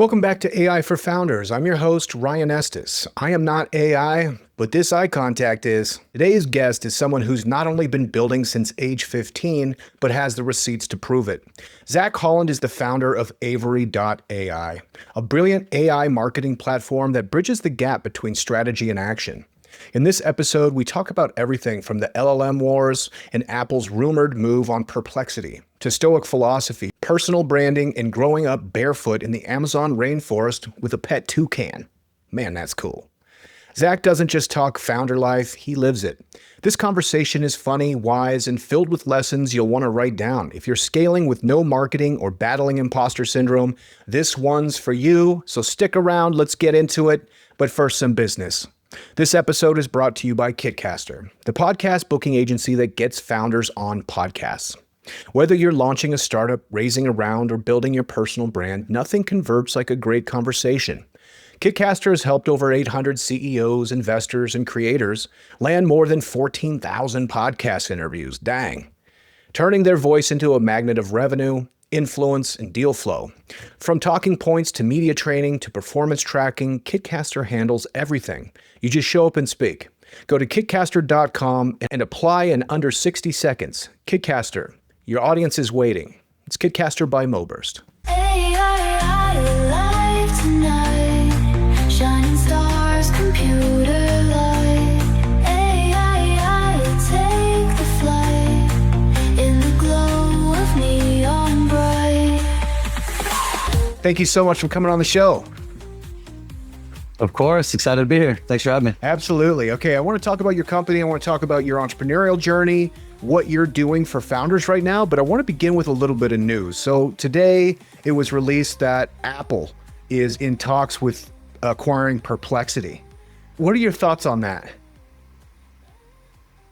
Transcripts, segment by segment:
Welcome back to AI for Founders. I'm your host, Ryan Estes. I am not AI, but this eye contact is. Today's guest is someone who's not only been building since age 15, but has the receipts to prove it. Zack Holland is the founder of Averi AI, a brilliant AI marketing platform that bridges the gap between strategy and action. In this episode, we talk about everything from the LLM wars and Apple's rumored move on Perplexity, to Stoic philosophy, personal branding, and growing up barefoot in the Amazon rainforest with a pet toucan. Man, that's cool. Zack doesn't just talk founder life, he lives it. This conversation is funny, wise, and filled with lessons you'll want to write down. If you're scaling with no marketing or battling imposter syndrome, this one's for you, so stick around, let's get into it. But first, some business. This episode is brought to you by Kitcaster, the podcast booking agency that gets founders on podcasts. Whether you're launching a startup, raising a round, or building your personal brand, nothing converts like a great conversation. Kitcaster has helped over 800 CEOs, investors, and creators land more than 14,000 podcast interviews. Dang. Turning their voice into a magnet of revenue, influence, and deal flow. From talking points to media training to performance tracking, Kitcaster handles everything. You just show up and speak. Go to kitcaster.com and apply in under 60 seconds. Kitcaster, your audience is waiting. It's Kitcaster by Moburst. Shining stars, computer light. Take the flight in the glow of neon bright. Thank you so much for coming on the show. Of course. Excited to be here. Thanks for having me. Absolutely. Okay, I want to talk about your company. I want to talk about your entrepreneurial journey, what you're doing for founders right now, but I want to begin with a little bit of news. So today it was released that Apple is in talks with acquiring Perplexity. What are your thoughts on that?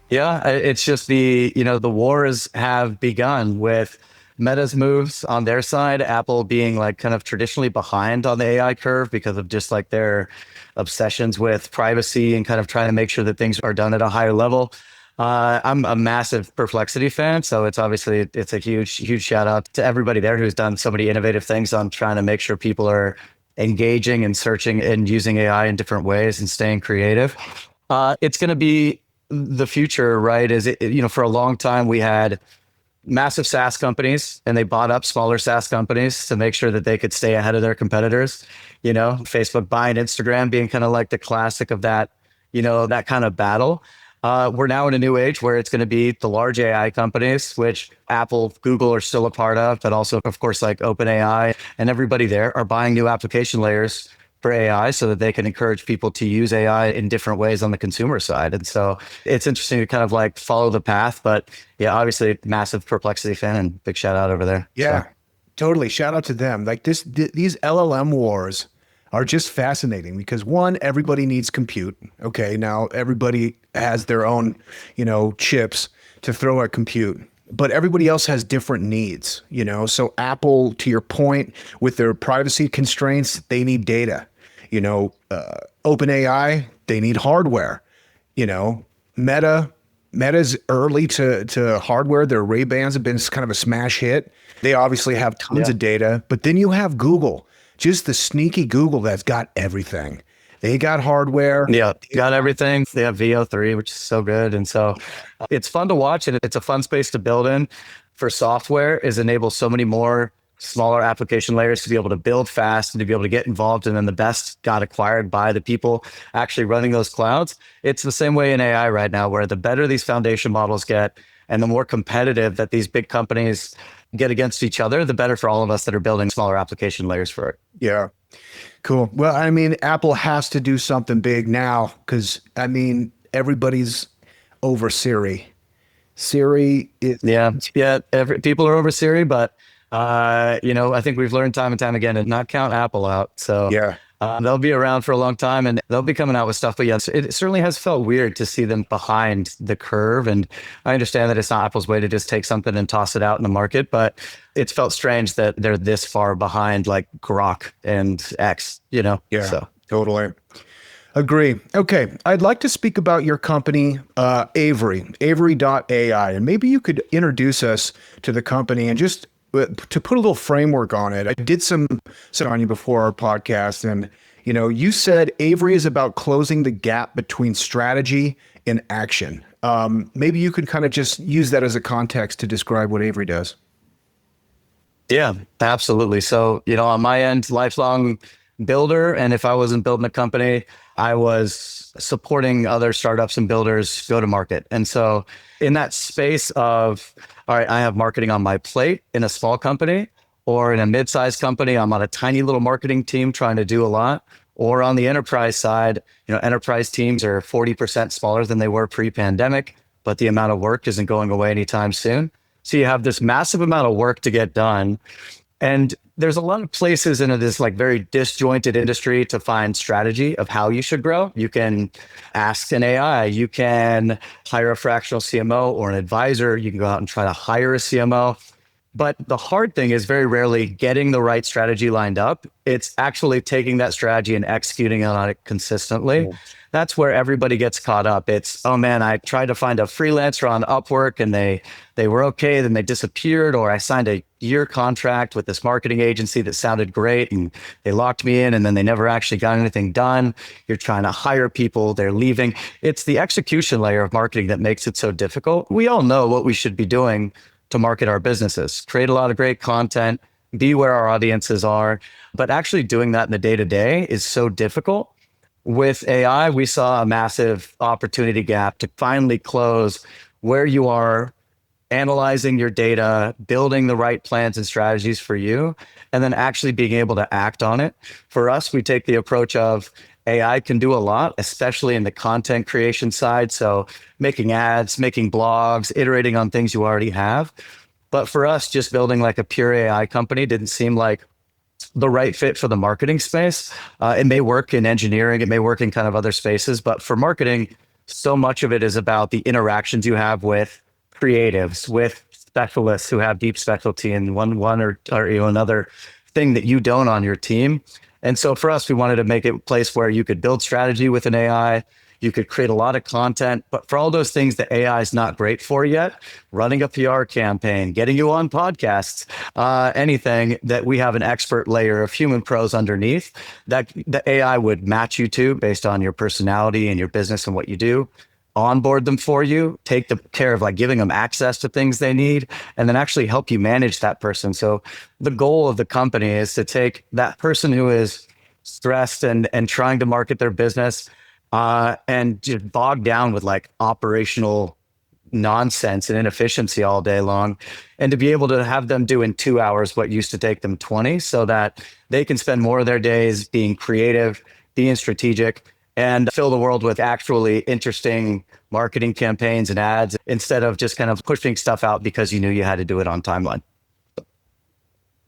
Yeah, it's just the wars have begun with Meta's moves on their side, Apple being like kind of traditionally behind on the AI curve because of just like their obsessions with privacy and kind of trying to make sure that things are done at a higher level. I'm a massive Perplexity fan, so it's a huge shout out to everybody there who's done so many innovative things on trying to make sure people are engaging and searching and using AI in different ways and staying creative. It's going to be the future, right? For a long time we had massive SaaS companies and they bought up smaller SaaS companies to make sure that they could stay ahead of their competitors. Facebook buying Instagram being kind of like the classic of that, that kind of battle. We're now in a new age where it's going to be the large AI companies, which Apple, Google are still a part of, but also, of course, like OpenAI and everybody there are buying new application layers for AI so that they can encourage people to use AI in different ways on the consumer side. And so it's interesting to kind of like follow the path. But yeah, obviously massive Perplexity fan and big shout out over there. Yeah, so. Totally. Shout out to them. Like these LLM wars are just fascinating because one, everybody needs compute. Okay, now everybody has their own, chips to throw at compute, but everybody else has different needs, So Apple, to your point, with their privacy constraints, they need data. OpenAI, they need hardware. Meta's early to hardware. Their Ray-Bans have been kind of a smash hit. They obviously have tons of data, but then you have Google. Just the sneaky Google that's got everything. They got hardware. Yeah, got everything. They have VO3, which is so good. And so it's fun to watch and it's a fun space to build in for software is enable so many more smaller application layers to be able to build fast and to be able to get involved. And then the best got acquired by the people actually running those clouds. It's the same way in AI right now, where the better these foundation models get and the more competitive that these big companies get against each other, the better for all of us that are building smaller application layers for it. Yeah. Cool. Well, Apple has to do something big now because, everybody's over Siri. Siri is... Yeah. People are over Siri, but, I think we've learned time and time again to not count Apple out. So yeah. They'll be around for a long time and they'll be coming out with stuff. But yes, it certainly has felt weird to see them behind the curve. And I understand that it's not Apple's way to just take something and toss it out in the market, but it's felt strange that they're this far behind like Grok and X, Yeah, so. Totally. Agree. Okay. I'd like to speak about your company, Averi AI. And maybe you could introduce us to the company and just But to put a little framework on it, I did some on you before our podcast, and you said Avery is about closing the gap between strategy and action. Maybe you could kind of just use that as a context to describe what Avery does. Yeah, absolutely. So, on my end, lifelong builder. And if I wasn't building a company, I was supporting other startups and builders go to market. And so in that space of, all right, I have marketing on my plate in a small company, or in a mid-sized company, I'm on a tiny little marketing team trying to do a lot. Or on the enterprise side, enterprise teams are 40% smaller than they were pre-pandemic, but the amount of work isn't going away anytime soon. So you have this massive amount of work to get done. And there's a lot of places in this like very disjointed industry to find strategy of how you should grow. You can ask an AI, you can hire a fractional CMO or an advisor, you can go out and try to hire a CMO. But the hard thing is very rarely getting the right strategy lined up. It's actually taking that strategy and executing on it consistently. Yeah. That's where everybody gets caught up. It's, oh man, I tried to find a freelancer on Upwork and they were okay, then they disappeared, or I signed a year contract with this marketing agency that sounded great and they locked me in and then they never actually got anything done. You're trying to hire people, they're leaving. It's the execution layer of marketing that makes it so difficult. We all know what we should be doing to market our businesses, create a lot of great content, be where our audiences are. But actually doing that in the day-to-day is so difficult. With AI, we saw a massive opportunity gap to finally close where you are analyzing your data, building the right plans and strategies for you, and then actually being able to act on it. For us, we take the approach of AI can do a lot, especially in the content creation side. So making ads, making blogs, iterating on things you already have. But for us, just building like a pure AI company didn't seem like the right fit for the marketing space. It may work in engineering, it may work in kind of other spaces, but for marketing, so much of it is about the interactions you have with creatives, with specialists who have deep specialty in one or another thing that you don't on your team. And so for us, we wanted to make it a place where you could build strategy with an AI, you could create a lot of content, but for all those things that AI is not great for yet, running a PR campaign, getting you on podcasts, anything that we have an expert layer of human pros underneath that the AI would match you to based on your personality and your business and what you do, onboard them for you, take the care of like giving them access to things they need, and then actually help you manage that person. So the goal of the company is to take that person who is stressed and trying to market their business and just bogged down with like operational nonsense and inefficiency all day long, and to be able to have them do in 2 hours what used to take them 20, so that they can spend more of their days being creative, being strategic, and fill the world with actually interesting marketing campaigns and ads instead of just kind of pushing stuff out because you knew you had to do it on timeline. I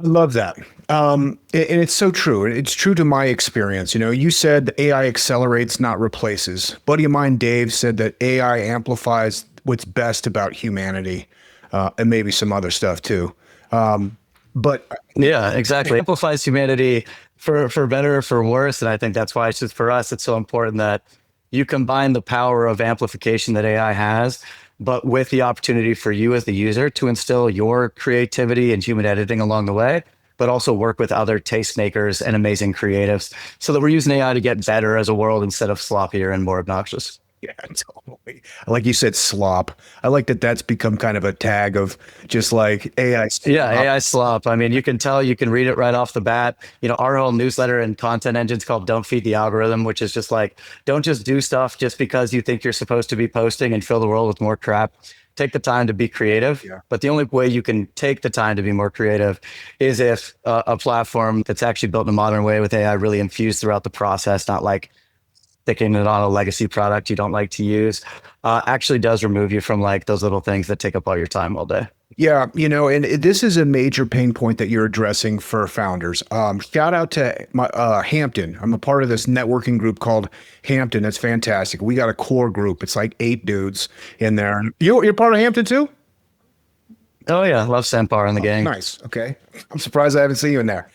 love that. And it's so true. It's true to my experience. You said AI accelerates, not replaces. Buddy of mine, Dave, said that AI amplifies what's best about humanity, and maybe some other stuff too. But yeah, exactly. Amplifies humanity for better or for worse. And I think that's why it's just for us, it's so important that you combine the power of amplification that AI has, but with the opportunity for you as the user to instill your creativity and human editing along the way, but also work with other tastemakers and amazing creatives so that we're using AI to get better as a world instead of sloppier and more obnoxious. Yeah, totally. Like you said, slop. I like that that's become kind of a tag of just like AI slop. Yeah, AI slop. I mean, you can tell, you can read it right off the bat. Our whole newsletter and content engine's called Don't Feed the Algorithm, which is just like, don't just do stuff just because you think you're supposed to be posting and fill the world with more crap. Take the time to be creative. Yeah. But the only way you can take the time to be more creative is if a platform that's actually built in a modern way with AI really infused throughout the process, not like sticking it on a legacy product you don't like to use, actually does remove you from like those little things that take up all your time all day. Yeah, and this is a major pain point that you're addressing for founders. Shout out to my Hampton. I'm a part of this networking group called Hampton. It's fantastic. We got a core group. It's like 8 dudes in there. You're part of Hampton too? Oh yeah, love Sampar and the gang. Nice. Okay, I'm surprised I haven't seen you in there.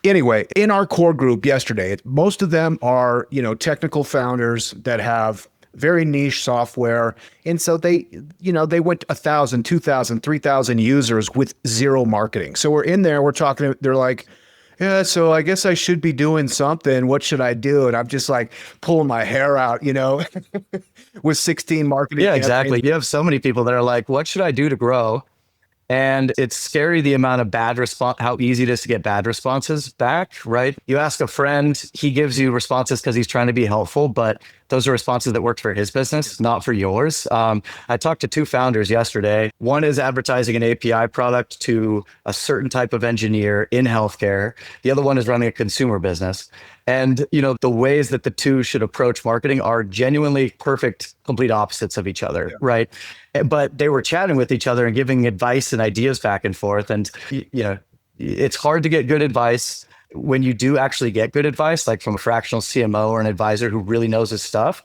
Anyway, in our core group yesterday, most of them are, technical founders that have very niche software. And so they went 1,000, 2,000, 3,000 users with zero marketing. So we're in there, we're talking, they're like, yeah, so I guess I should be doing something. What should I do? And I'm just like pulling my hair out, with 16 marketing Yeah, campaigns. exactly. You have so many people that are like, what should I do to grow? And it's scary the amount of bad response, how easy it is to get bad responses back, right? You ask a friend, he gives you responses because he's trying to be helpful, but those are responses that worked for his business, not for yours. I talked to two founders yesterday. One is advertising an API product to a certain type of engineer in healthcare. The other one is running a consumer business. And, the ways that the two should approach marketing are genuinely perfect, complete opposites of each other, right? But they were chatting with each other and giving advice and ideas back and forth. And, it's hard to get good advice. When you do actually get good advice, like from a fractional CMO or an advisor who really knows his stuff,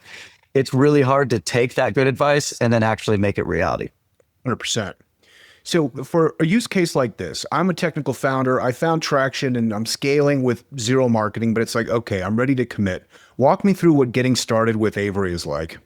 it's really hard to take that good advice and then actually make it reality. 100%. So for a use case like this, I'm a technical founder. I found traction and I'm scaling with zero marketing, but it's like, okay, I'm ready to commit. Walk me through what getting started with Averi is like.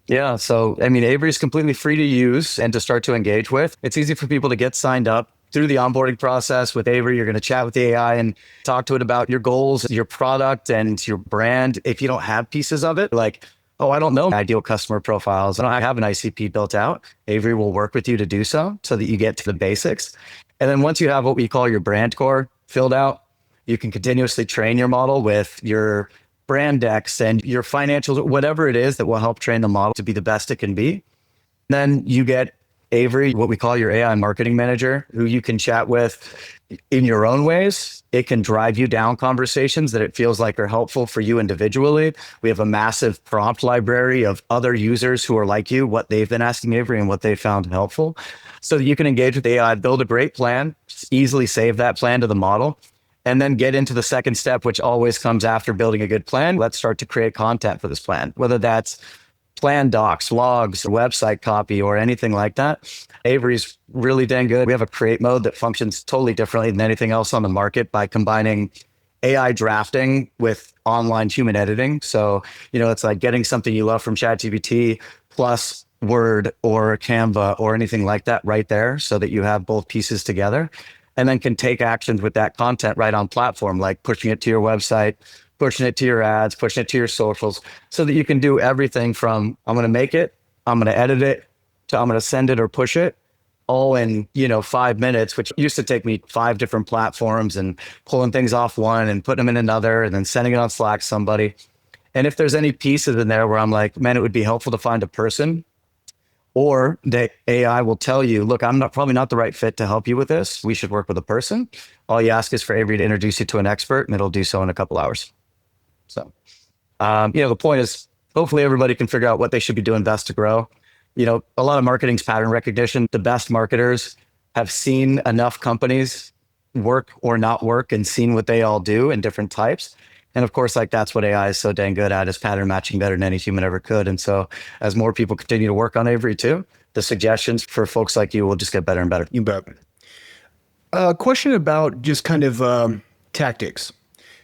Yeah. So, Averi is completely free to use and to start to engage with. It's easy for people to get signed up through the onboarding process with Averi. You're going to chat with the AI and talk to it about your goals, your product, and your brand. If you don't have pieces of it, like, oh, I don't know ideal customer profiles, I don't have an ICP built out, Averi will work with you to do so that you get to the basics. And then once you have what we call your brand core filled out, you can continuously train your model with your brand decks and your financials, whatever it is that will help train the model to be the best it can be. Then you get Averi, what we call your AI marketing manager, who you can chat with in your own ways. It can drive you down conversations that it feels like are helpful for you individually. We have a massive prompt library of other users who are like you, what they've been asking Averi and what they found helpful. So that you can engage with AI, build a great plan, easily save that plan to the model, and then get into the second step, which always comes after building a good plan. Let's start to create content for this plan, whether that's plan docs, logs, website copy, or anything like that. Averi's really dang good. We have a create mode that functions totally differently than anything else on the market by combining AI drafting with online human editing. So, it's like getting something you love from ChatGPT plus Word or Canva or anything like that right there so that you have both pieces together and then can take actions with that content right on platform, like pushing it to your website, pushing it to your ads, pushing it to your socials, so that you can do everything from I'm going to make it, I'm going to edit it, to I'm going to send it or push it, all in 5 minutes, which used to take me 5 different platforms and pulling things off one and putting them in another and then sending it on Slack to somebody. And if there's any pieces in there where I'm like, man, it would be helpful to find a person, or the AI will tell you, look, I'm probably not the right fit to help you with this. We should work with a person. All you ask is for Averi to introduce you to an expert, and it'll do so in a couple hours. So, the point is, hopefully everybody can figure out what they should be doing best to grow. A lot of marketing's pattern recognition. The best marketers have seen enough companies work or not work and seen what they all do in different types. And of course, that's what AI is so dang good at, is pattern matching better than any human ever could. And so as more people continue to work on Averi too, the suggestions for folks like you will just get better and better. You bet. A question about just kind of tactics.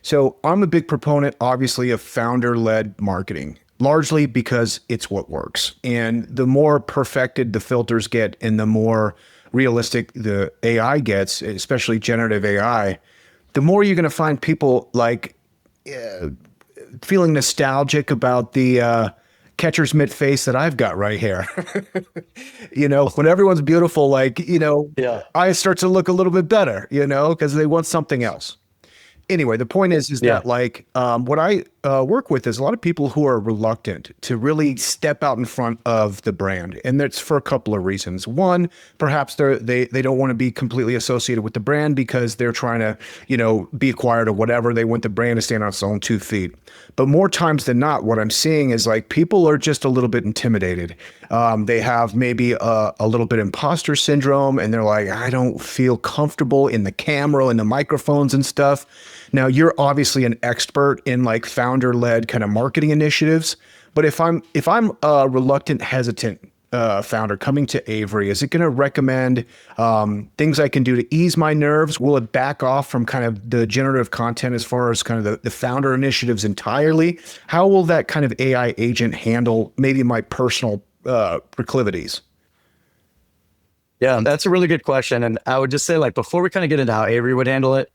So I'm a big proponent, obviously, of founder-led marketing, largely because it's what works. And the more perfected the filters get and the more realistic the AI gets, especially generative AI, the more you're going to find people feeling nostalgic about the catcher's mitt face that I've got right here. When everyone's beautiful, I start to look a little bit better, because they want something else. Anyway, the point is that what I work with is a lot of people who are reluctant to really step out in front of the brand. And that's for a couple of reasons. One, perhaps they don't want to be completely associated with the brand because they're trying to, be acquired or whatever. They want the brand to stand on its own 2 feet. But more times than not, what I'm seeing is people are just a little bit intimidated. They have maybe a little bit imposter syndrome, and they're like, I don't feel comfortable in the camera and the microphones and stuff. Now, you're obviously an expert in founder-led kind of marketing initiatives, but if I'm reluctant, hesitant founder coming to Averi? Is it going to recommend things I can do to ease my nerves? Will it back off from kind of the generative content as far as kind of the founder initiatives entirely? How will that kind of AI agent handle maybe my personal proclivities? Yeah, that's a really good question. And I would just say, like, before we kind of get into how Avery would handle it,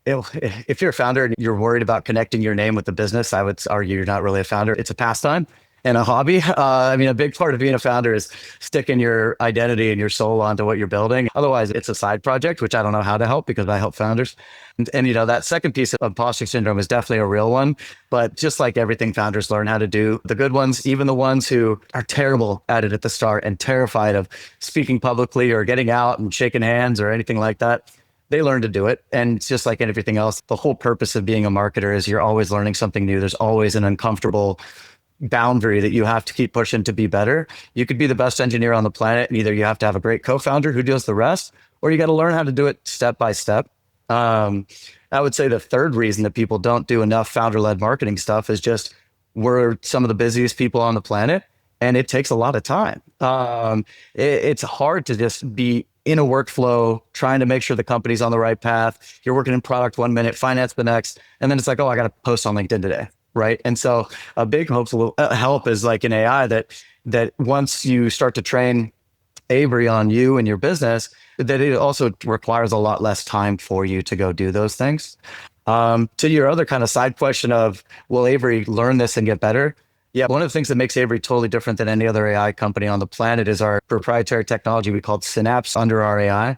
if you're a founder and you're worried about connecting your name with the business, I would argue you're not really a founder. It's a pastime and a hobby. I mean, a big part of being a founder is sticking your identity and your soul onto what you're building. Otherwise, it's a side project, which I don't know how to help because I help founders. And that second piece of imposter syndrome is definitely a real one. But just like everything founders learn how to do, the good ones, even the ones who are terrible at it at the start and terrified of speaking publicly or getting out and shaking hands or anything like that, they learn to do it. And it's just like everything else, the whole purpose of being a marketer is you're always learning something new. There's always an uncomfortable boundary that you have to keep pushing to be better. You could be the best engineer on the planet, and either you have to have a great co-founder who does the rest, or you got to learn how to do it step by step. I would say the third reason that people don't do enough founder-led marketing stuff is just we're some of the busiest people on the planet, and it takes a lot of time. It's hard to just be in a workflow, trying to make sure the company's on the right path. You're working in product 1 minute, finance the next, and then it's like, oh, I got to post on LinkedIn today, right? And so a big help is like in AI that once you start to train Avery on you and your business, that it also requires a lot less time for you to go do those things. To your other kind of side question of, will Avery learn this and get better? Yeah, one of the things that makes Avery totally different than any other AI company on the planet is our proprietary technology we call Synapse under our AI,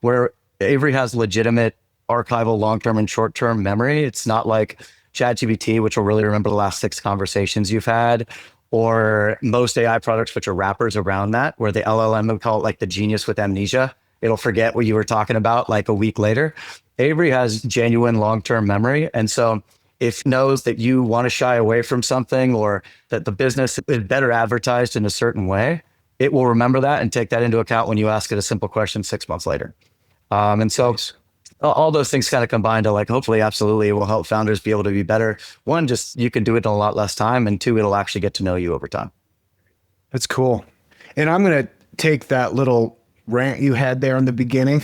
where Avery has legitimate archival long-term and short-term memory. It's not like ChatGPT, which will really remember the last 6 conversations you've had, or most AI products, which are wrappers around that, where the LLM would call it like the genius with amnesia. It'll forget what you were talking about like a week later. Avery has genuine long-term memory. And so if it knows that you want to shy away from something or that the business is better advertised in a certain way, it will remember that and take that into account when you ask it a simple question 6 months later. And so nice. All those things kind of combine to like, hopefully, absolutely, it will help founders be able to be better. One, just you can do it in a lot less time. And 2, it'll actually get to know you over time. That's cool. And I'm going to take that little rant you had there in the beginning.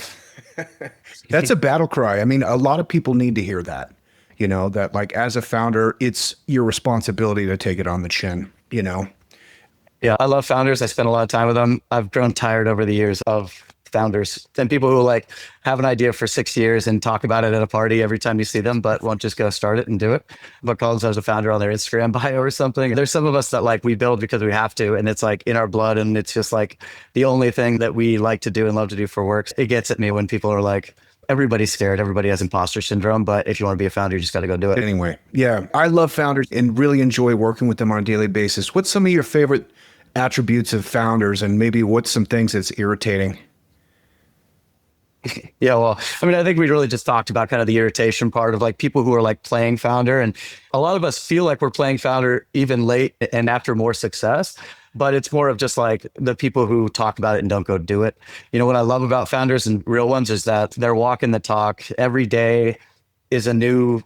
That's a battle cry. I mean, a lot of people need to hear that. That like as a founder, it's your responsibility to take it on the chin, Yeah, I love founders. I spend a lot of time with them. I've grown tired over the years of founders and people who like have an idea for 6 years and talk about it at a party every time you see them, but won't just go start it and do it. But calls as a founder on their Instagram bio or something. There's some of us that like we build because we have to, and it's like in our blood, and it's just like the only thing that we like to do and love to do for work. It gets at me when people are like, everybody's scared. Everybody has imposter syndrome. But if you want to be a founder, you just got to go do it. Anyway, yeah, I love founders and really enjoy working with them on a daily basis. What's some of your favorite attributes of founders, and maybe what's some things that's irritating? Yeah, well, I mean, I think we really just talked about kind of the irritation part of like people who are like playing founder. And a lot of us feel like we're playing founder even late and after more success. But it's more of just like the people who talk about it and don't go do it. What I love about founders and real ones is that they're walking the talk. Every day is a new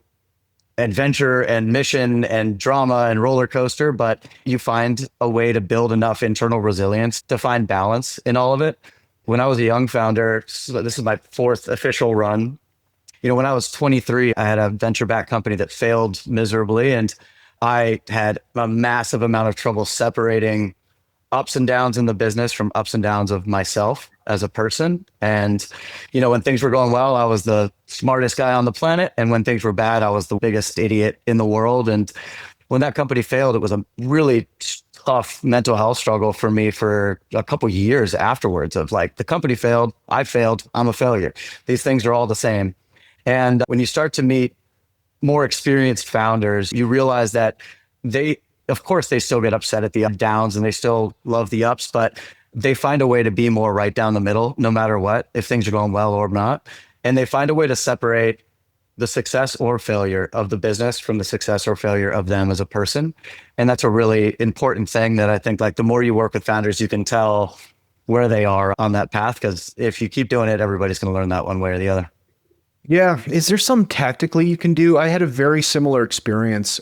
adventure and mission and drama and roller coaster, but you find a way to build enough internal resilience to find balance in all of it. When I was a young founder, so this is my 4th official run. When I was 23, I had a venture-backed company that failed miserably, and I had a massive amount of trouble separating ups and downs in the business from ups and downs of myself as a person. And, when things were going well, I was the smartest guy on the planet. And when things were bad, I was the biggest idiot in the world. And when that company failed, it was a really tough mental health struggle for me for a couple years afterwards of like, the company failed, I failed, I'm a failure. These things are all the same. And when you start to meet more experienced founders, you realize that of course, they still get upset at the downs and they still love the ups, but they find a way to be more right down the middle, no matter what, if things are going well or not. And they find a way to separate the success or failure of the business from the success or failure of them as a person. And that's a really important thing that I think like the more you work with founders, you can tell where they are on that path. Because if you keep doing it, everybody's going to learn that one way or the other. Yeah. Is there some tactically you can do? I had a very similar experience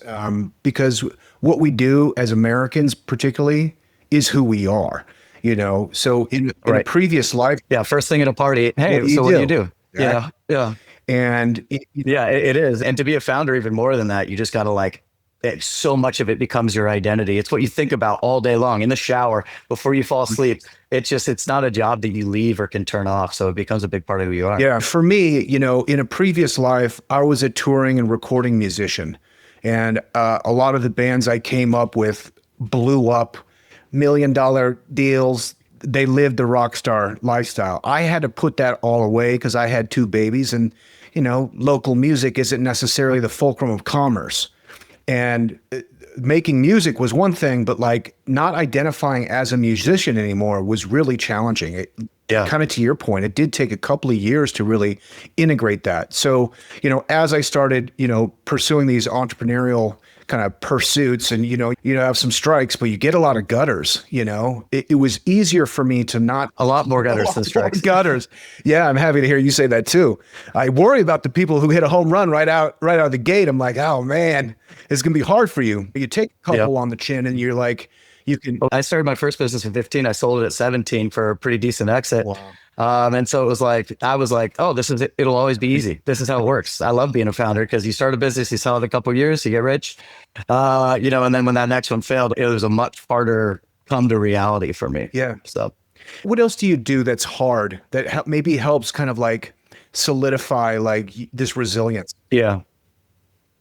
because what we do as Americans particularly is who we are, you know? So in a Right. previous life, Yeah. First thing at a party. what Hey, do you so what do you do? do? Yeah. Yeah. And Yeah, it is. And to be a founder, even more than that, you just got to so much of it becomes your identity. It's what you think about all day long in the shower before you fall asleep. It's not a job that you leave or can turn off. So it becomes a big part of who you are. yeah, for me, you know, in a previous life, I was a touring and recording musician. And a lot of the bands I came up with blew up, $1 million deals. They lived the rock star lifestyle. I had to put that all away because I had two babies, and, you know, local music isn't necessarily the fulcrum of commerce. And making music was one thing, but like not identifying as a musician anymore was really challenging. Yeah. Kind of to your point, it did take a couple of years to really integrate that. So, you know, as I started, you know, pursuing these entrepreneurial kind of pursuits, and, you have some strikes, but you get a lot of gutters, it was easier for me to not A lot more a gutters lot than more strikes. gutters. Yeah. I'm happy to hear you say that too. I worry about the people who hit a home run right out of the gate. I'm like, oh man, it's going to be hard for you. You take a couple Yep. on the chin and you're like, you can. I started my first business at 15. I sold it at 17 for a pretty decent exit. Wow. And so I was like, oh, this is it. It'll always be easy. This is how it works. I love being a founder because you start a business, you sell it a couple of years, you get rich, and then when that next one failed, it was a much harder come to reality for me. Yeah. So What else do you do that's hard that maybe helps kind of like solidify like this resilience? yeah.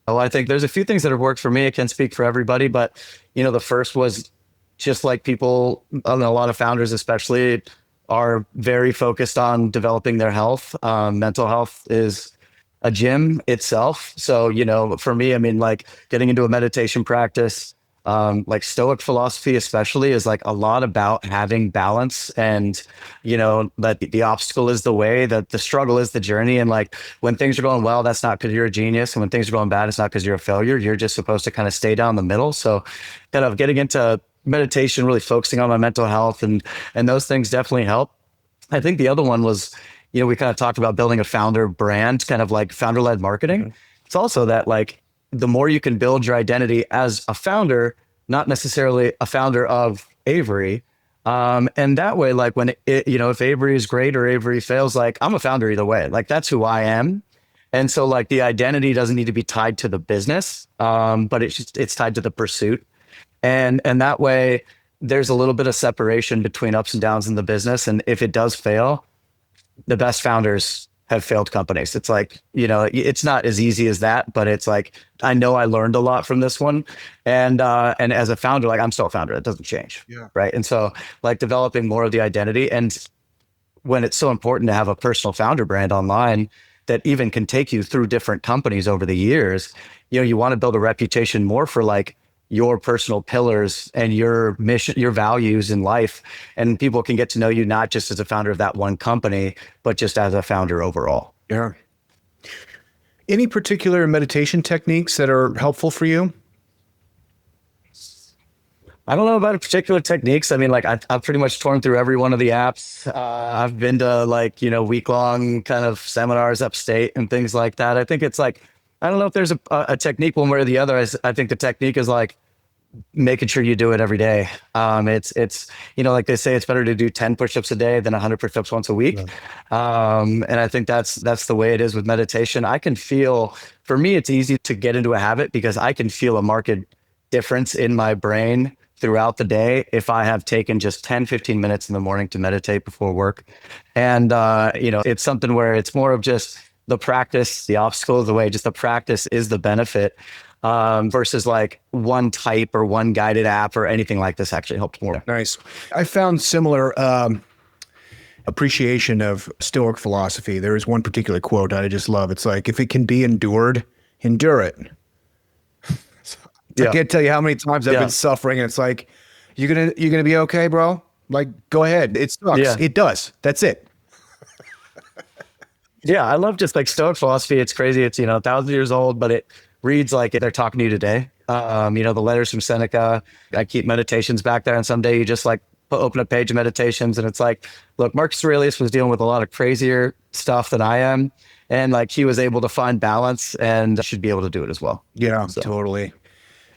Well, I think there's a few things that have worked for me. I can't speak for everybody, but the first was just like people, a lot of founders especially, are very focused on developing their health. Mental health is a gym itself. So, for me, I mean, like getting into a meditation practice, like Stoic philosophy especially, is like a lot about having balance, and that the obstacle is the way, that the struggle is the journey. And like when things are going well, that's not because you're a genius, and when things are going bad, it's not because you're a failure. You're just supposed to kind of stay down the middle. So kind of getting into meditation, really focusing on my mental health, and those things definitely help. I think the other one was, we kind of talked about building a founder brand, kind of like founder-led marketing. Mm-hmm. It's also that like the more you can build your identity as a founder, not necessarily a founder of Averi. And that way, like when if Averi is great or Averi fails, like I'm a founder either way, like that's who I am. And so like the identity doesn't need to be tied to the business, but it's tied to the pursuit. And that way there's a little bit of separation between ups and downs in the business. And if it does fail, the best founders have failed companies. It's like, it's not as easy as that, but it's like, I know I learned a lot from this one. And as a founder, like I'm still a founder, it doesn't change. Yeah. Right. And so like developing more of the identity, and when it's so important to have a personal founder brand online that even can take you through different companies over the years, you want to build a reputation more for like your personal pillars and your mission, your values in life. And people can get to know you not just as a founder of that one company, but just as a founder overall. Yeah. Any particular meditation techniques that are helpful for you? I don't know about particular techniques. I mean, like I've pretty much torn through every one of the apps. I've been to like, week-long kind of seminars upstate and things like that. I think it's like, I don't know if there's a technique one way or the other. I think the technique is like making sure you do it every day. It's like they say, it's better to do 10 push-ups a day than 100 push-ups once a week. Yeah. And I think that's the way it is with meditation. I can feel, for me, it's easy to get into a habit because I can feel a marked difference in my brain throughout the day if I have taken just 10, 15 minutes in the morning to meditate before work. And, it's something where it's more of just the practice, the obstacle is the way, just the practice is the benefit, versus like one type or one guided app or anything like this actually helps more. Nice. I found similar appreciation of Stoic philosophy. There is one particular quote I just love. It's like, if it can be endured, endure it. I can't tell you how many times I've been suffering, and it's like, you're gonna be okay, bro. Like, go ahead. It sucks. Yeah. It does. That's it. Yeah, I love just like Stoic philosophy. It's crazy. It's 1,000 years old, but it reads like they're talking to you today. The letters from Seneca. I keep meditations back there, and someday you just like open a page of meditations, and it's like, look, Marcus Aurelius was dealing with a lot of crazier stuff than I am, and like he was able to find balance, and should be able to do it as well. Yeah, so. Totally.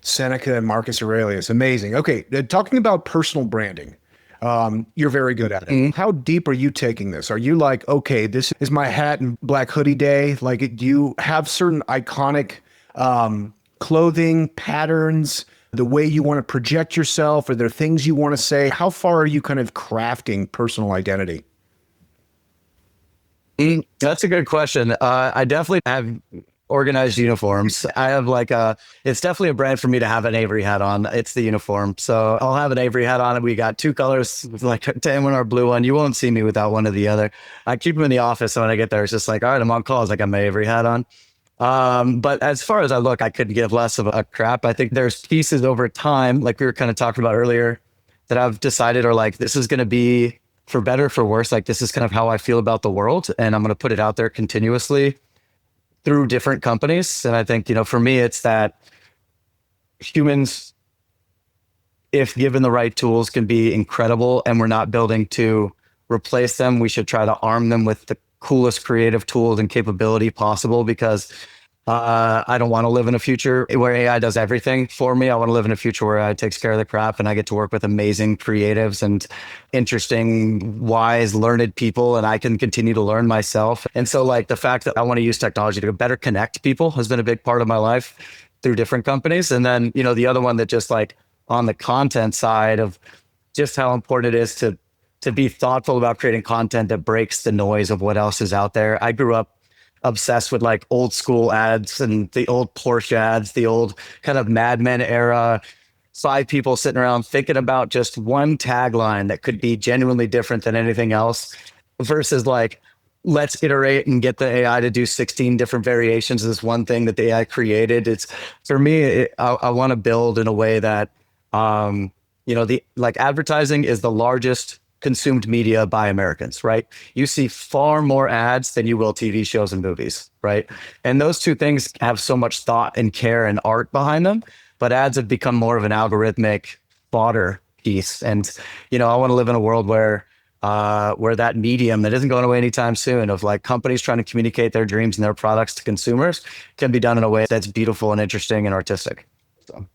Seneca and Marcus Aurelius. Amazing. Okay. Talking about personal branding. You're very good at it. How deep are you taking this? Are you like, okay, this is my hat and black hoodie day? Like, do you have certain iconic clothing patterns, the way you want to project yourself? Are there things you want to say? How far are you kind of crafting personal identity? That's a good question. I definitely have organized uniforms. I have it's definitely a brand for me to have an Avery hat on. It's the uniform. So I'll have an Avery hat on, and we got two colors, like tan one or blue one. You won't see me without one or the other. I keep them in the office. So when I get there, it's just like, all right, I'm on call. It's like I got my Avery hat on. But as far as I look, I couldn't give less of a crap. I think there's pieces over time, like we were kind of talking about earlier, that I've decided are like, this is going to be for better, for worse. Like, this is kind of how I feel about the world. And I'm going to put it out there continuously through different companies. And I think, for me, it's that humans, if given the right tools, can be incredible. And we're not building to replace them. We should try to arm them with the coolest creative tools and capability possible, because I don't want to live in a future where AI does everything for me. I want to live in a future where AI takes care of the crap and I get to work with amazing creatives and interesting, wise, learned people, and I can continue to learn myself. And so like the fact that I want to use technology to better connect people has been a big part of my life through different companies. And then, the other one that just like on the content side of just how important it is to be thoughtful about creating content that breaks the noise of what else is out there. I grew up obsessed with like old school ads and the old Porsche ads, the old kind of Mad Men era, 5 people sitting around thinking about just one tagline that could be genuinely different than anything else, versus like, let's iterate and get the AI to do 16 different variations of this one thing that the AI created. It's for me, I want to build in a way that, advertising is the largest consumed media by Americans, right? You see far more ads than you will TV shows and movies, right? And those two things have so much thought and care and art behind them, but ads have become more of an algorithmic fodder piece. And, I want to live in a world where that medium that isn't going away anytime soon of like companies trying to communicate their dreams and their products to consumers can be done in a way that's beautiful and interesting and artistic. So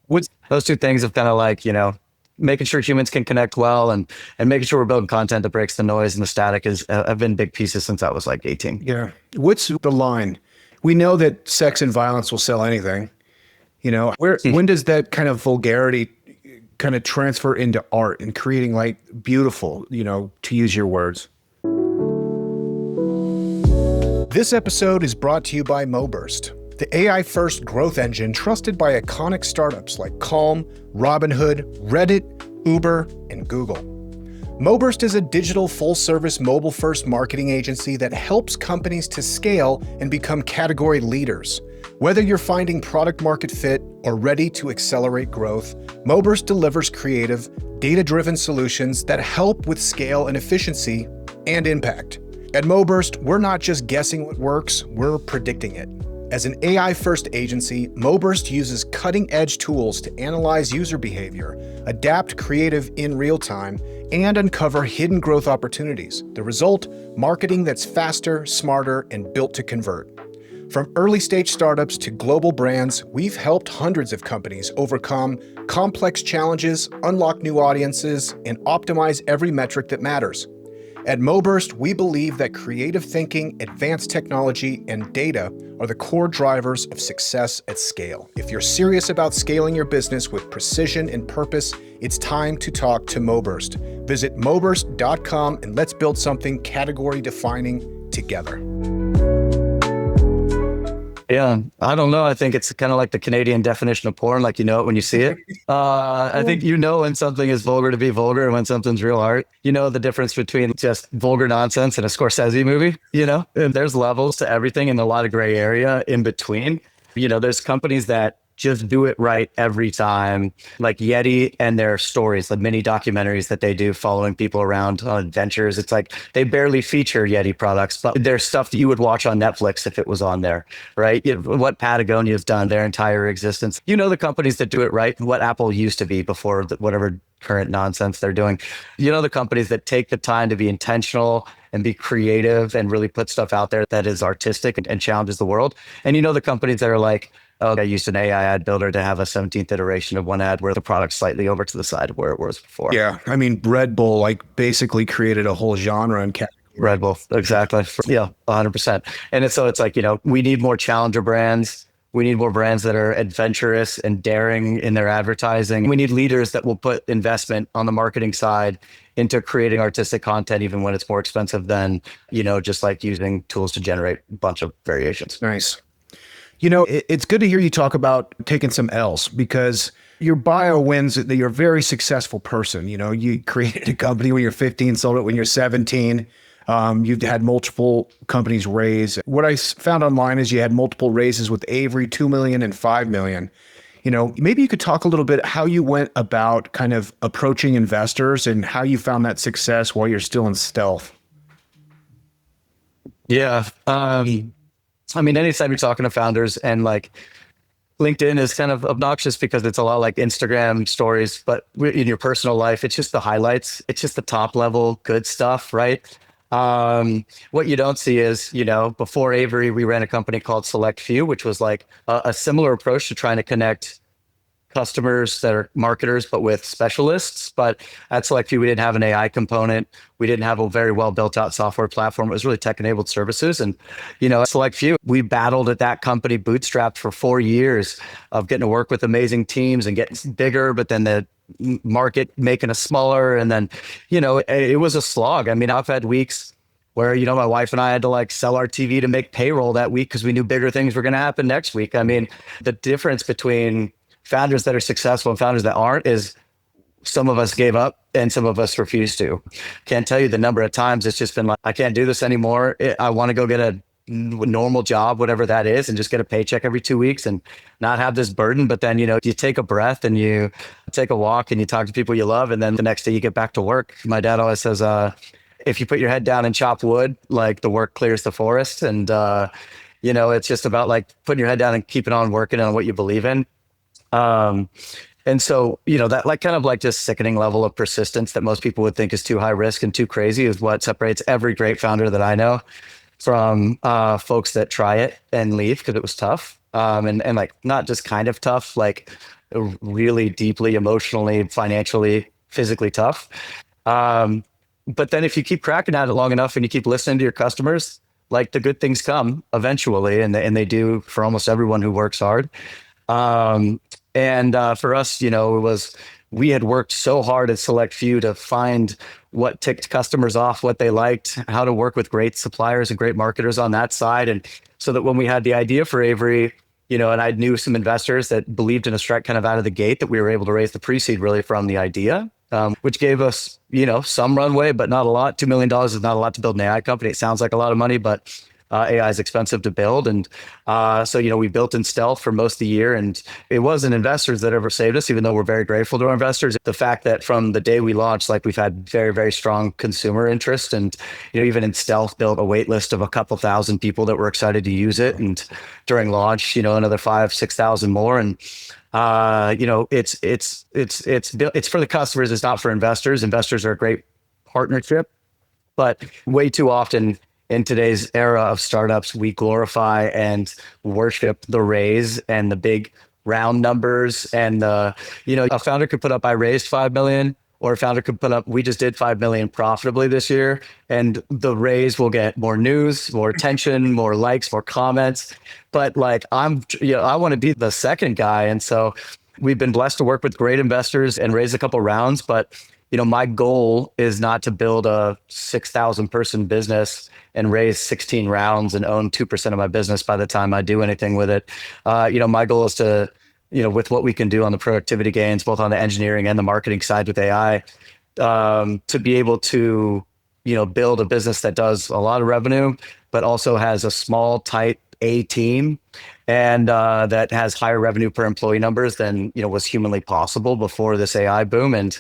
those two things have kind of like, making sure humans can connect well and making sure we're building content that breaks the noise and the static have been big pieces since I was like 18. Yeah. What's the line? We know that sex and violence will sell anything. When does that kind of vulgarity kind of transfer into art and creating like beautiful, to use your words? This episode is brought to you by MoBurst, the AI-first growth engine trusted by iconic startups like Calm, Robinhood, Reddit, Uber, and Google. MoBurst is a digital full-service mobile-first marketing agency that helps companies to scale and become category leaders. Whether you're finding product market fit or ready to accelerate growth, MoBurst delivers creative, data-driven solutions that help with scale and efficiency and impact. At MoBurst, we're not just guessing what works, we're predicting it. As an AI-first agency, MoBurst uses cutting-edge tools to analyze user behavior, adapt creative in real time, and uncover hidden growth opportunities. The result, marketing that's faster, smarter, and built to convert. From early-stage startups to global brands, we've helped hundreds of companies overcome complex challenges, unlock new audiences, and optimize every metric that matters. At MoBurst, we believe that creative thinking, advanced technology, and data are the core drivers of success at scale. If you're serious about scaling your business with precision and purpose, it's time to talk to MoBurst. Visit moburst.com and let's build something category-defining together. Yeah, I don't know. I think it's kind of like the Canadian definition of porn, like you know it when you see it. I think when something is vulgar to be vulgar and when something's real art. The difference between just vulgar nonsense and a Scorsese movie, And there's levels to everything and a lot of gray area in between. There's companies that just do it right every time, like Yeti and their stories, the mini documentaries that they do following people around on adventures. It's like they barely feature Yeti products, but there's stuff that you would watch on Netflix if it was on there, right? What Patagonia's done their entire existence. The companies that do it right, what Apple used to be before whatever current nonsense they're doing. The companies that take the time to be intentional and be creative and really put stuff out there that is artistic and challenges the world. And the companies that are like, oh, I used an AI ad builder to have a 17th iteration of one ad where the product's slightly over to the side of where it was before. Yeah. I mean, Red Bull like basically created a whole genre and category. Red Bull, exactly. Yeah, 100%. And it's, so it's like, we need more challenger brands. We need more brands that are adventurous and daring in their advertising. We need leaders that will put investment on the marketing side into creating artistic content, even when it's more expensive than, just like using tools to generate a bunch of variations. Nice. It's good to hear you talk about taking some L's because your bio wins that you're a very successful person. You created a company when you're 15, sold it when you're 17. You've had multiple companies raise. What I found online is you had multiple raises with Averi, 2 million and 5 million. Maybe you could talk a little bit how you went about kind of approaching investors and how you found that success while you're still in stealth. Yeah. Anytime you're talking to founders and like LinkedIn is kind of obnoxious because it's a lot like Instagram stories, but in your personal life, it's just the highlights. It's just the top level good stuff, right? What you don't see is, before Averi, we ran a company called Select Few, which was like a similar approach to trying to connect customers that are marketers, but with specialists. But at Select Few, we didn't have an AI component. We didn't have a very well built out software platform. It was really tech enabled services. And, at Select Few, we battled at that company bootstrapped for 4 years of getting to work with amazing teams and getting bigger, but then the market making us smaller. And then, it was a slog. I've had weeks where, my wife and I had to like sell our TV to make payroll that week because we knew bigger things were going to happen next week. The difference between founders that are successful and founders that aren't is some of us gave up and some of us refused to. Can't tell you the number of times it's just been like, I can't do this anymore. I want to go get a normal job, whatever that is, and just get a paycheck every 2 weeks and not have this burden. But then, you take a breath and you take a walk and you talk to people you love. And then the next day you get back to work. My dad always says, if you put your head down and chop wood, like the work clears the forest. And, it's just about like putting your head down and keeping on working on what you believe in. And so, that like kind of like just sickening level of persistence that most people would think is too high risk and too crazy is what separates every great founder that I know from folks that try it and leave because it was tough. And like not just kind of tough, like really deeply emotionally, financially, physically tough. But then if you keep cracking at it long enough and you keep listening to your customers, like the good things come eventually, and they do for almost everyone who works hard. For us, we had worked so hard at Select Few to find what ticked customers off, what they liked, how to work with great suppliers and great marketers on that side. And so that when we had the idea for Averi, and I knew some investors that believed in a strike kind of out of the gate, that we were able to raise the pre-seed really from the idea, which gave us, some runway, but not a lot. $2 million is not a lot to build an AI company. It sounds like a lot of money, but AI is expensive to build. And so, we built in stealth for most of the year. And it wasn't investors that ever saved us, even though we're very grateful to our investors. The fact that from the day we launched, like we've had very, very strong consumer interest. And, even in stealth, built a wait list of a couple thousand people that were excited to use it. And during launch, another 5,000-6,000 more. And, it's for the customers. It's not for investors. Investors are a great partnership, but way too often in today's era of startups, we glorify and worship the raise and the big round numbers. And, a founder could put up, I raised 5 million, or a founder could put up, we just did 5 million profitably this year. And the raise will get more news, more attention, more likes, more comments. But like, I want to be the second guy. And so we've been blessed to work with great investors and raise a couple rounds. But, my goal is not to build a 6,000 person business and raise 16 rounds and own 2% of my business by the time I do anything with it. My goal is to, with what we can do on the productivity gains, both on the engineering and the marketing side with AI, to be able to, build a business that does a lot of revenue, but also has a small, tight A team and that has higher revenue per employee numbers than, was humanly possible before this AI boom. And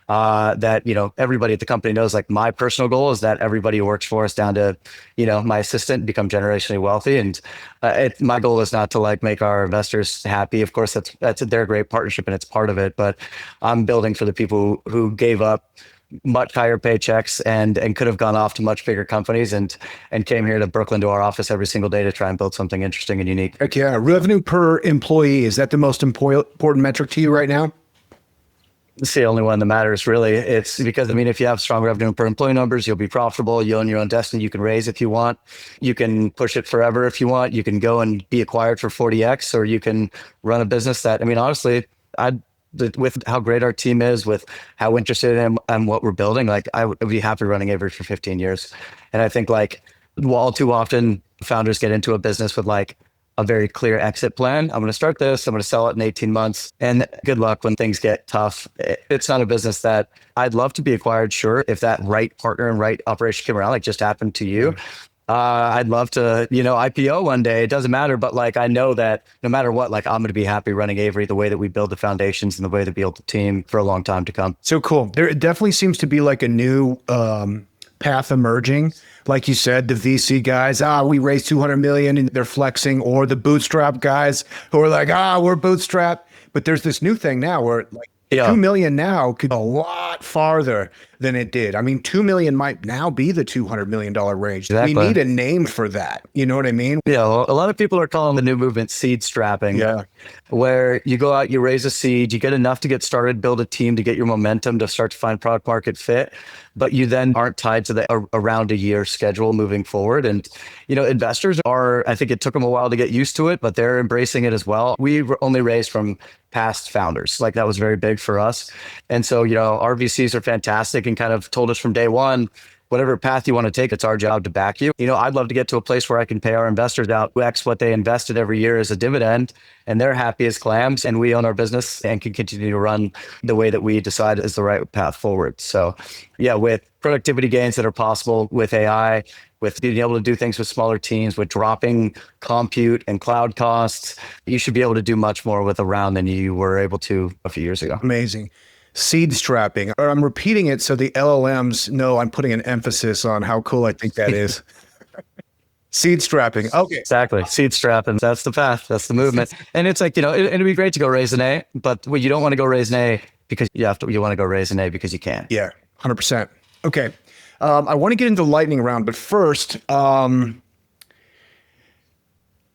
that, everybody at the company knows, like, my personal goal is that everybody who works for us down to, my assistant become generationally wealthy. And my goal is not to like make our investors happy. Of course, they're a great partnership and it's part of it, but I'm building for the people who gave up much higher paychecks and could have gone off to much bigger companies and came here to Brooklyn to our office every single day to try and build something interesting and unique. Heck yeah. Revenue per employee, is that the most important metric to you right now? It's the only one that matters, really. It's because, I mean, if you have strong revenue per employee numbers, you'll be profitable. You own your own destiny. You can raise if you want. You can push it forever if you want. You can go and be acquired for 40x, or you can run a business that, I mean, honestly, with how great our team is, with how interested in what we're building, like I would be happy running Averi for 15 years. And I think like all too often founders get into a business with like a very clear exit plan. I'm going to start this. I'm going to sell it in 18 months. And good luck when things get tough. It's not a business that I'd love to be acquired. Sure. If that right partner and right operation came around, like just happened to you, I'd love to, IPO one day. It doesn't matter. But like, I know that no matter what, like I'm going to be happy running Averi the way that we build the foundations and the way that we build the team for a long time to come. So cool. There definitely seems to be like a new path emerging. Like you said, the VC guys, we raised 200 million and they're flexing, or the bootstrap guys who are like, we're bootstrapped. But there's this new thing now where like 2 million now could go a lot farther than it did. I mean, 2 million might now be the $200 million range. Exactly. We need a name for that. You know what I mean? Yeah. Well, a lot of people are calling the new movement seed strapping. Yeah. Where you go out, you raise a seed, you get enough to get started, build a team to get your momentum to start to find product market fit, but you then aren't tied to the around a year schedule moving forward. And, investors are, I think it took them a while to get used to it, but they're embracing it as well. We only raised from past founders. Like that was very big for us. And so, our VCs are fantastic and kind of told us from day one, whatever path you want to take, it's our job to back you. I'd love to get to a place where I can pay our investors out X what they invested every year as a dividend, and they're happy as clams, and we own our business and can continue to run the way that we decide is the right path forward. So yeah, with productivity gains that are possible with AI, with being able to do things with smaller teams, with dropping compute and cloud costs, you should be able to do much more with a round than you were able to a few years ago. Amazing. Seed strapping. Or I'm repeating it so the LLMs know I'm putting an emphasis on how cool I think that is. Seed strapping. Okay. Exactly. Seed strapping. That's the path. That's the movement. And it's like, it'd be great to go raise an A, but you don't want to go raise an A because you want to go raise an A because you can. Yeah, 100%. Okay. I want to get into the lightning round, but first, lower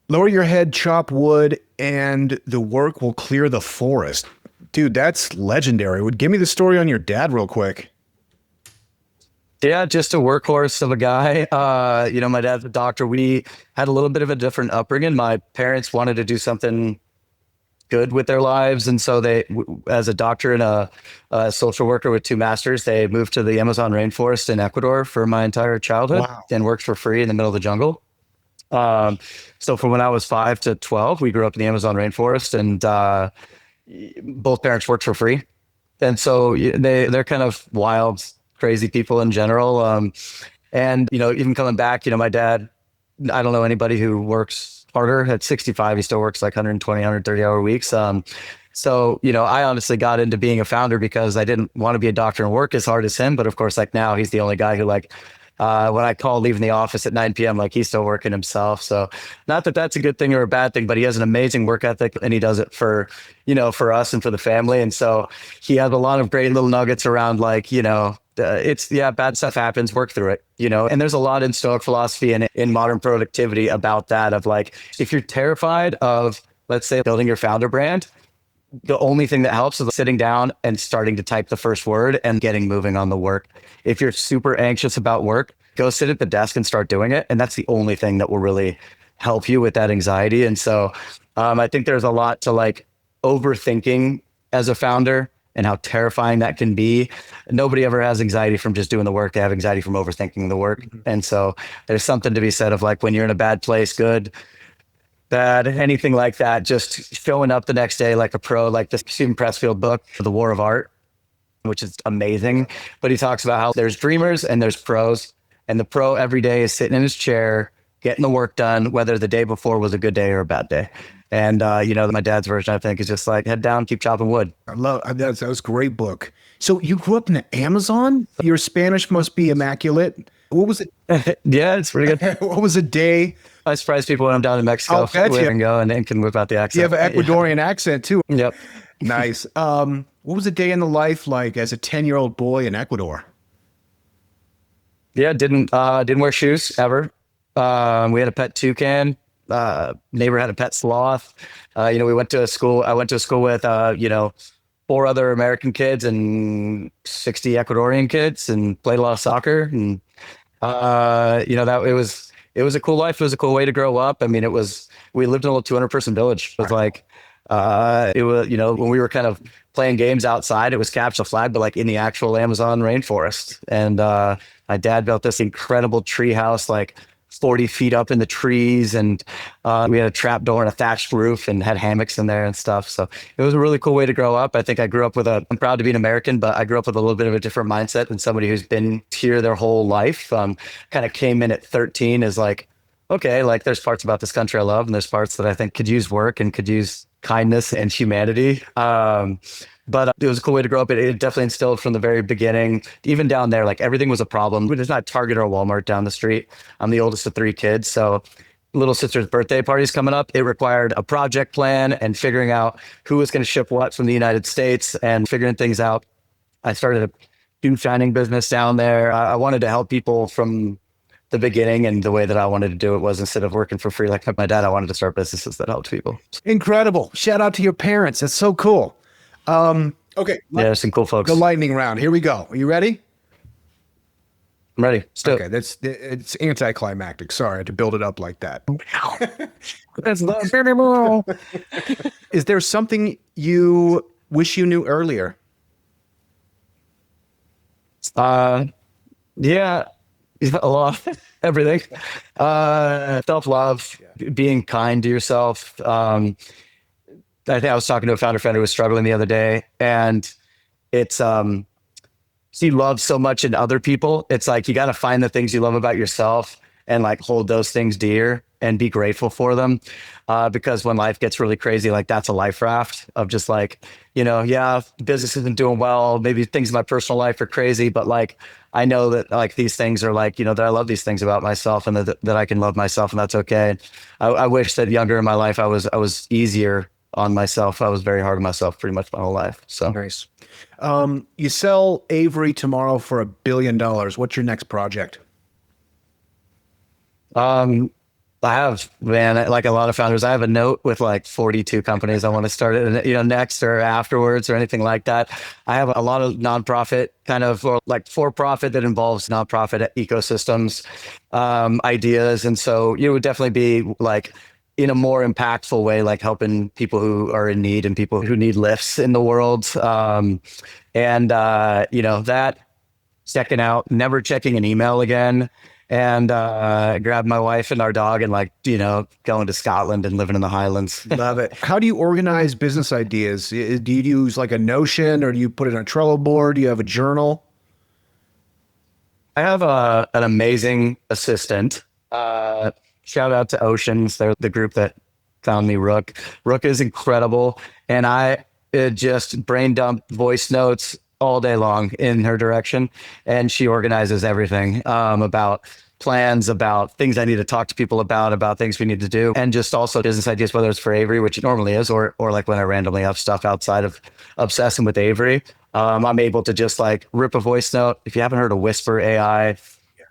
your head, chop wood, and the work will clear the forest. Dude, that's legendary. Give me the story on your dad real quick. Yeah, just a workhorse of a guy. My dad's a doctor. We had a little bit of a different upbringing. My parents wanted to do something good with their lives. And so they, as a doctor and a social worker with 2 masters, they moved to the Amazon rainforest in Ecuador for my entire childhood. Wow. And worked for free in the middle of the jungle. So from when I was 5 to 12, we grew up in the Amazon rainforest, and both parents worked for free. And so they're kind of wild, crazy people in general. And, even coming back, my dad, I don't know anybody who works harder. At 65, he still works like 120, 130 hour weeks. So, I honestly got into being a founder because I didn't want to be a doctor and work as hard as him. But of course, like now he's the only guy who like, when I call leaving the office at 9 p.m., like he's still working himself. So not that that's a good thing or a bad thing, but he has an amazing work ethic, and he does it for us and for the family. And so he has a lot of great little nuggets around like, bad stuff happens, work through it, and there's a lot in Stoic philosophy and in modern productivity about that, of like, if you're terrified of, let's say, building your founder brand, the only thing that helps is sitting down and starting to type the first word and getting moving on the work. If you're super anxious about work, go sit at the desk and start doing it. And that's the only thing that will really help you with that anxiety. And so I think there's a lot to like overthinking as a founder and how terrifying that can be. Nobody ever has anxiety from just doing the work. They have anxiety from overthinking the work. Mm-hmm. And so there's something to be said of like, when you're in a bad place, good, bad, anything like that, just showing up the next day like a pro, like the Stephen Pressfield book, The War of Art, which is amazing. But he talks about how there's dreamers and there's pros. And the pro every day is sitting in his chair, getting the work done, whether the day before was a good day or a bad day. And, my dad's version, I think, is just like, head down, keep chopping wood. I love that. That was a great book. So you grew up in the Amazon? Your Spanish must be immaculate. What was it? Yeah, it's pretty good. What was a day? I surprise people when I'm down in Mexico and go and can whip out the accent. You have an Ecuadorian accent too. Yep. Nice. What was a day in the life like as a 10-year-old boy in Ecuador? Yeah, didn't wear shoes ever. We had a pet toucan. Neighbor had a pet sloth. We went to a school. I went to a school with four other American kids and 60 Ecuadorian kids, and played a lot of soccer. And that it was a cool life. It was a cool way to grow up. I mean, we lived in a little 200 person village. It was like it was when we were kind of playing games outside, it was capture the flag, but like in the actual Amazon rainforest. And my dad built this incredible tree house, like 40 feet up in the trees, and we had a trap door and a thatched roof and had hammocks in there and stuff. So it was a really cool way to grow up. I think I grew up I'm proud to be an American, but I grew up with a little bit of a different mindset than somebody who's been here their whole life. Kind of came in at 13 as like, okay, like there's parts about this country I love, and there's parts that I think could use work and could use kindness and humanity. But it was a cool way to grow up. It definitely instilled from the very beginning, even down there, like everything was a problem. There's not a Target or a Walmart down the street. I'm the oldest of three kids. So little sister's birthday party's coming up. It required a project plan and figuring out who was going to ship what from the United States and figuring things out. I started a shoe shining business down there. I wanted to help people from the beginning, and the way that I wanted to do it was, instead of working for free like my dad, I wanted to start businesses that helped people. Incredible. Shout out to your parents. That's so cool. Okay. Yeah, some cool folks. The lightning round. Here we go. Are you ready? I'm ready. Still. Okay. It's anticlimactic. Sorry, I had to build it up like that. That's not anymore. Is there something you wish you knew earlier? Yeah, a lot, everything. Self-love, being kind to yourself. I think I was talking to a founder friend who was struggling the other day, and it's see love so much in other people. It's like you got to find the things you love about yourself and like hold those things dear and be grateful for them. Because when life gets really crazy, like that's a life raft of just like, yeah, business isn't doing well. Maybe things in my personal life are crazy, but like, I know that like these things are like, that I love these things about myself, and that I can love myself, and that's okay. I wish that younger in my life, I was easier on myself. I was very hard on myself pretty much my whole life. So nice. You sell Averi tomorrow for $1 billion. What's your next project? I have, man, like a lot of founders, I have a note with like 42 companies I want to start it, next or afterwards or anything like that. I have a lot of nonprofit kind of, or like for-profit that involves nonprofit ecosystems, ideas. And so it would definitely be like in a more impactful way, like helping people who are in need and people who need lifts in the world. That checking out, never checking an email again. And grab my wife and our dog and going to Scotland and living in the Highlands. Love it. How do you organize business ideas? Do you use like a Notion, or do you put it on a Trello board? Do you have a journal? I have an amazing assistant. Shout out to Oceans. They're the group that found me Rook. Rook is incredible. And I just brain dump voice notes all day long in her direction, and she organizes everything about plans, about things I need to talk to people about things we need to do, and just also business ideas, whether it's for Averi, which it normally is, or like when I randomly have stuff outside of obsessing with Averi. I'm able to just like rip a voice note. If you haven't heard of Whisper AI,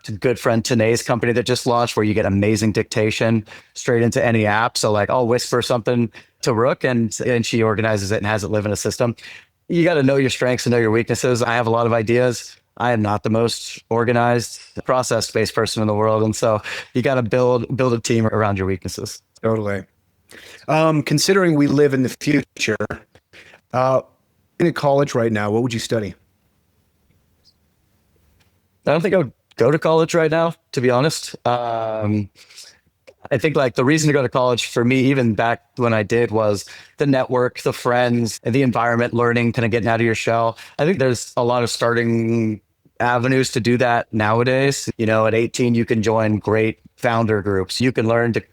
it's a good friend Tanae's company that just launched, where you get amazing dictation straight into any app. So like I'll whisper something to Rook, and she organizes it and has it live in a system. You got to know your strengths and know your weaknesses. I have a lot of ideas. I am not the most organized, process-based person in the world. And so you got to build a team around your weaknesses. Totally. Considering we live in the future, in college right now, what would you study? I don't think I would go to college right now, to be honest. I think like the reason to go to college for me, even back when I did, was the network, the friends, and the environment, learning, kind of getting out of your shell. I think there's a lot of starting avenues to do that nowadays. At 18, you can join great founder groups. You can learn to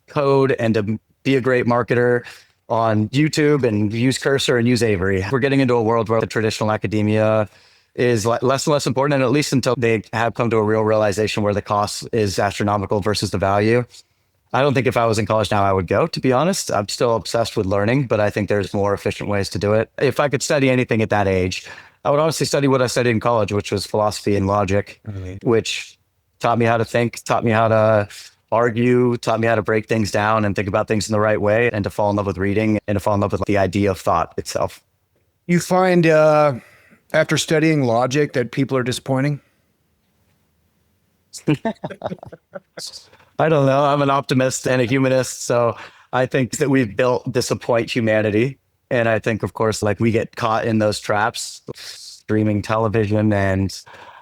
code and to be a great marketer on YouTube and use Cursor and use Averi. We're getting into a world where the traditional academia is less and less important, and at least until they have come to a real realization where the cost is astronomical versus the value. I don't think if I was in college now, I would go, to be honest. I'm still obsessed with learning, but I think there's more efficient ways to do it. If I could study anything at that age, I would honestly study what I studied in college, which was philosophy and logic, which taught me how to think, taught me how to argue, taught me how to break things down and think about things in the right way, and to fall in love with reading and to fall in love with the idea of thought itself. You find after studying logic that people are disappointing? I don't know. I'm an optimist and a humanist. So I think that we've built disappoint humanity. And I think, of course, like we get caught in those traps, streaming television and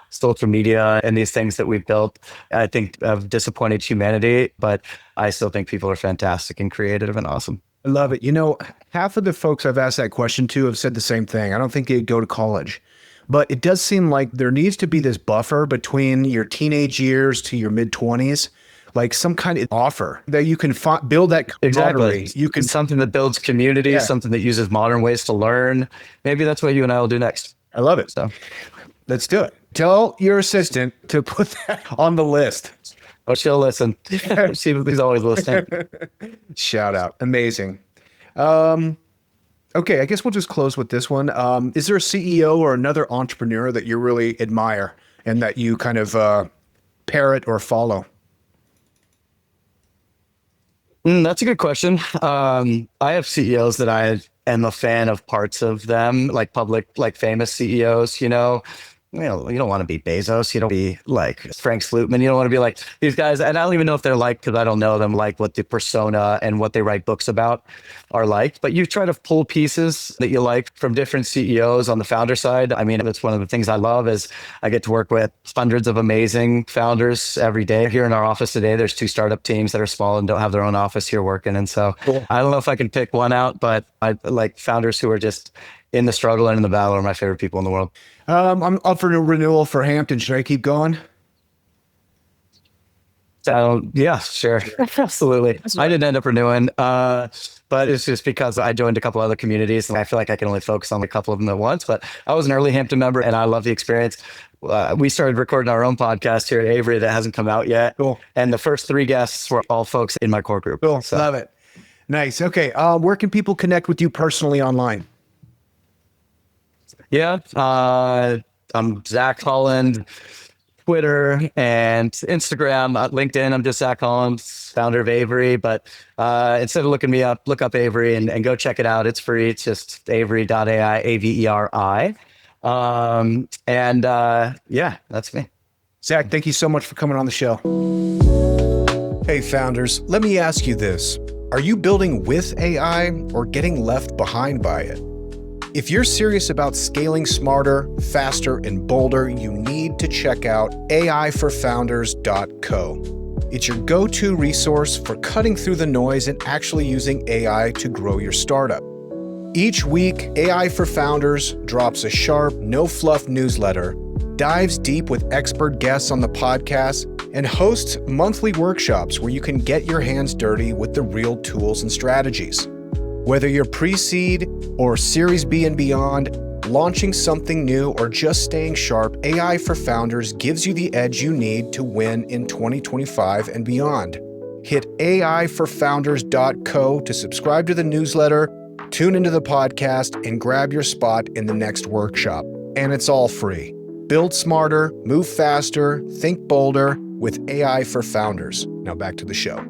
social media and these things that we've built, I think have disappointed humanity. But I still think people are fantastic and creative and awesome. I love it. You know, half of the folks I've asked that question to have said the same thing. I don't think they'd go to college. But it does seem like there needs to be this buffer between your teenage years to your mid-20s, like some kind of offer that you can build that camaraderie. Exactly. You can something that builds community, something that uses modern ways to learn. Maybe that's what you and I will do next. I love it. So let's do it. Tell your assistant to put that on the list. oh, she'll listen. She's always listening. Shout out. Amazing. Okay, I guess we'll just close with this one. Is there a CEO or another entrepreneur that you really admire and that you kind of parrot or follow? That's a good question. I have CEOs that I am a fan of parts of them, like public, like famous CEOs, you don't want to be Bezos. You don't be like Frank Slootman. You don't want to be like these guys. And I don't even know if they're like, because I don't know them, like what the persona and what they write books about are like. But you try to pull pieces that you like from different CEOs on the founder side. I mean, that's one of the things I love is I get to work with hundreds of amazing founders every day. Here in our office today, there's 2 startup teams that are small and don't have their own office here working. And so I don't know if I can pick one out, but I like founders who are just in the struggle and in the battle are my favorite people in the world. I'm up for a renewal for Hampton. Should I keep going? Yeah, sure. Absolutely. I didn't end up renewing, but it's just because I joined a couple other communities and I feel like I can only focus on a couple of them at once. But I was an early Hampton member and I love the experience. We started recording our own podcast here at Averi that hasn't come out yet. Cool. And the first 3 guests were all folks in my core group. Cool. So. Love it. Nice. Okay. Where can people connect with you personally online? Yeah, I'm Zack Holland, Twitter and Instagram, LinkedIn. I'm just Zack Holland, founder of Averi. But instead of looking me up, look up Averi and go check it out. It's free. It's just averi.ai, Averi. Yeah, that's me. Zack, thank you so much for coming on the show. Hey, founders, let me ask you this. Are you building with AI or getting left behind by it? If you're serious about scaling smarter, faster, and bolder, you need to check out AIforFounders.co. It's your go-to resource for cutting through the noise and actually using AI to grow your startup. Each week, AI for Founders drops a sharp, no-fluff newsletter, dives deep with expert guests on the podcast, and hosts monthly workshops where you can get your hands dirty with the real tools and strategies. Whether you're pre-seed or Series B and beyond, launching something new, or just staying sharp, AI for Founders gives you the edge you need to win in 2025 and beyond. Hit AIforFounders.co to subscribe to the newsletter, tune into the podcast, and grab your spot in the next workshop. And it's all free. Build smarter, move faster, think bolder with AI for Founders. Now back to the show.